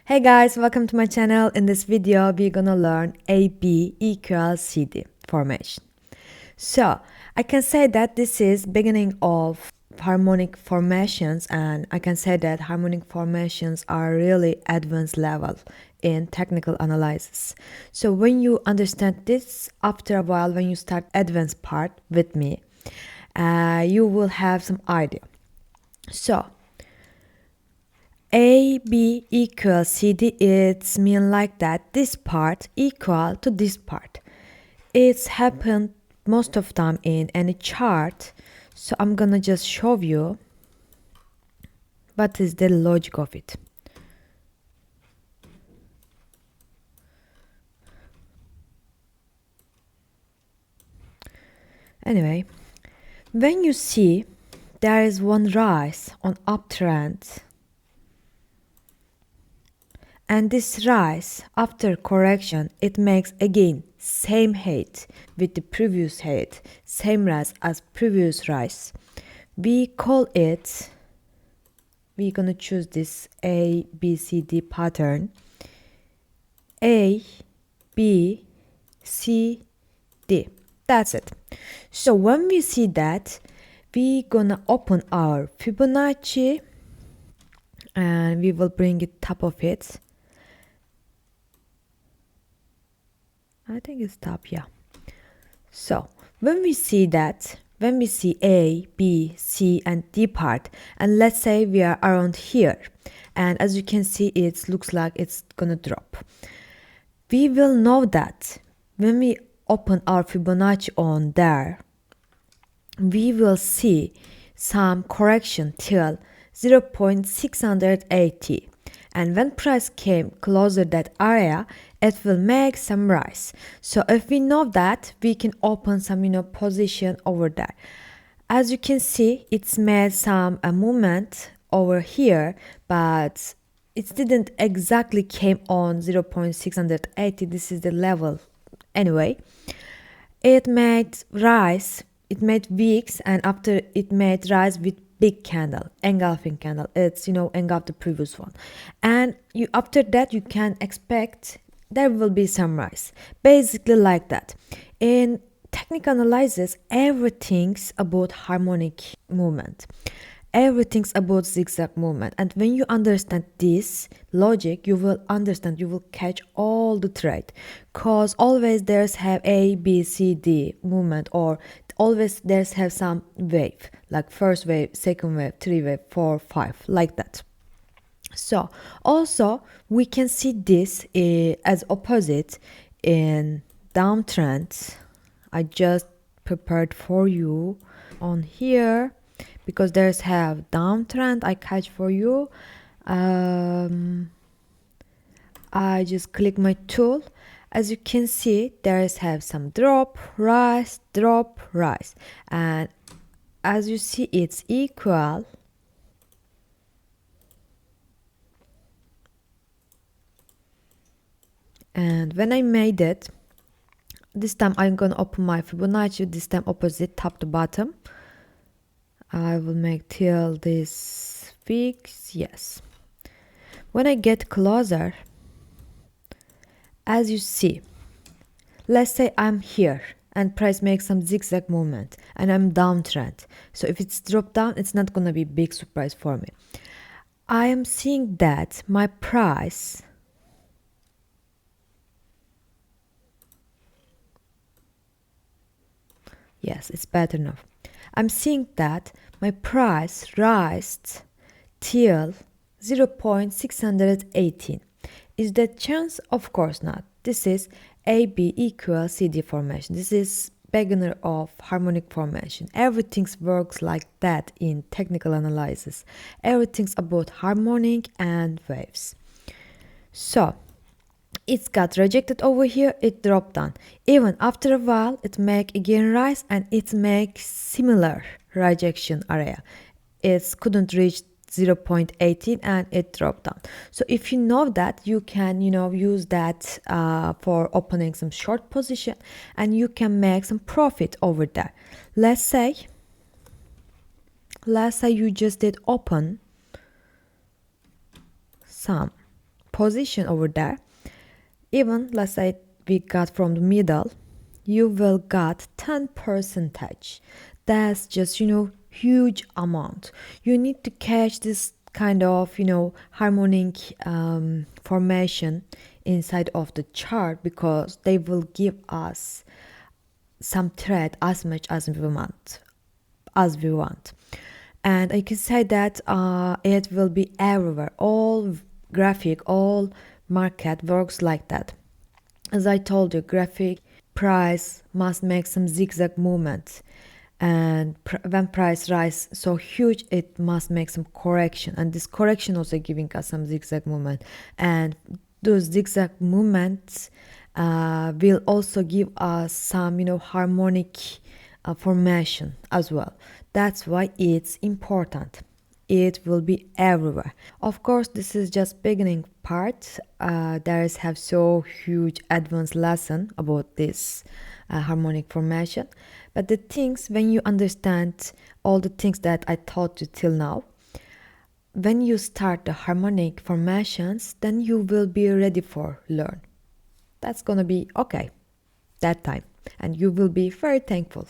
Hey guys, welcome to my channel. In this video, we're gonna learn AB equals CD formation. So I can say that this is beginning of harmonic formations, and I can say that harmonic formations are really advanced level in technical analysis. So when you understand this, after a while, when you start advanced part with me, you will have some idea. So AB equals CD, it's mean like that this part equal to this part. It's happened most of time in any chart. So I'm gonna just show you what is the logic of it. Anyway, when you see there is one rise on uptrend, and this rise after correction, it makes again same height with the previous height, same rise as previous rise. We call it, we're gonna choose this A, B, C, D pattern. A, B, C, D. That's it. So when we see that, we're gonna open our Fibonacci and we will bring it top of it. I think it's top, yeah. So when we see that, when we see A, B, C, and D part, and let's say we are around here, and as you can see, it looks like it's gonna drop. We will know that when we open our Fibonacci on there, we will see some correction till 0.680. And when price came closer that area, it will make some rise. So if we know that, we can open some position over there. As you can see, it's made some movement over here, but it didn't exactly came on 0.680. This is the level. Anyway, it made rise, it made wicks, and after it made rise with big candle, engulfing candle. It's engulf the previous one, and you after that you can expect there will be some rise, basically like that. In technical analysis, everything's about harmonic movement, everything's about zigzag movement, and when you understand this logic, you will understand, you will catch all the trade, cause always there's have A, B, C, D movement, or always there's have some wave, like first wave, second wave, three wave, 4, 5, like that. So also we can see this as opposite in downtrend. I just prepared for you on here because there's have downtrend I catch for you. I just click my tool. As you can see, there's have some drop, rise, and as you see, it's equal. And when I made it, this time I'm gonna open my Fibonacci, this time opposite, top to bottom. I will make till this fix, yes. When I get closer, as you see, let's say I'm here and price makes some zigzag movement and I'm downtrend. So if it's dropped down, it's not gonna be big surprise for me. I am seeing that my price yes, it's better now. I'm seeing that my price rised till 0.618. Is that chance? Of course not. This is AB equals CD formation. This is beginner of harmonic formation. Everything works like that in technical analysis. Everything's about harmonic and waves. So it got rejected over here, it dropped down. Even after a while, it make again rise and it makes similar rejection area. It couldn't reach 0.18 and it dropped down. So if you know that, you can use that for opening some short position and you can make some profit over there. Let's say you just did open some position over there, even let's say we got from the middle, you will got 10 percentage. That's just huge amount. You need to catch this kind of harmonic formation inside of the chart, because they will give us some thread as much as we want. And I can say that it will be everywhere. All graphic, all market works like that. As I told you, graphic price must make some zigzag movements, and when price rise so huge, it must make some correction, and this correction also giving us some zigzag movement, and those zigzag movements will also give us some harmonic formation as well. That's why it's important. It will be everywhere. Of course, this is just beginning part. There is have so huge advanced lesson about this harmonic formation. But the things, when you understand all the things that I taught you till now, when you start the harmonic formations, then you will be ready for learn. That's gonna be okay that time, and you will be very thankful.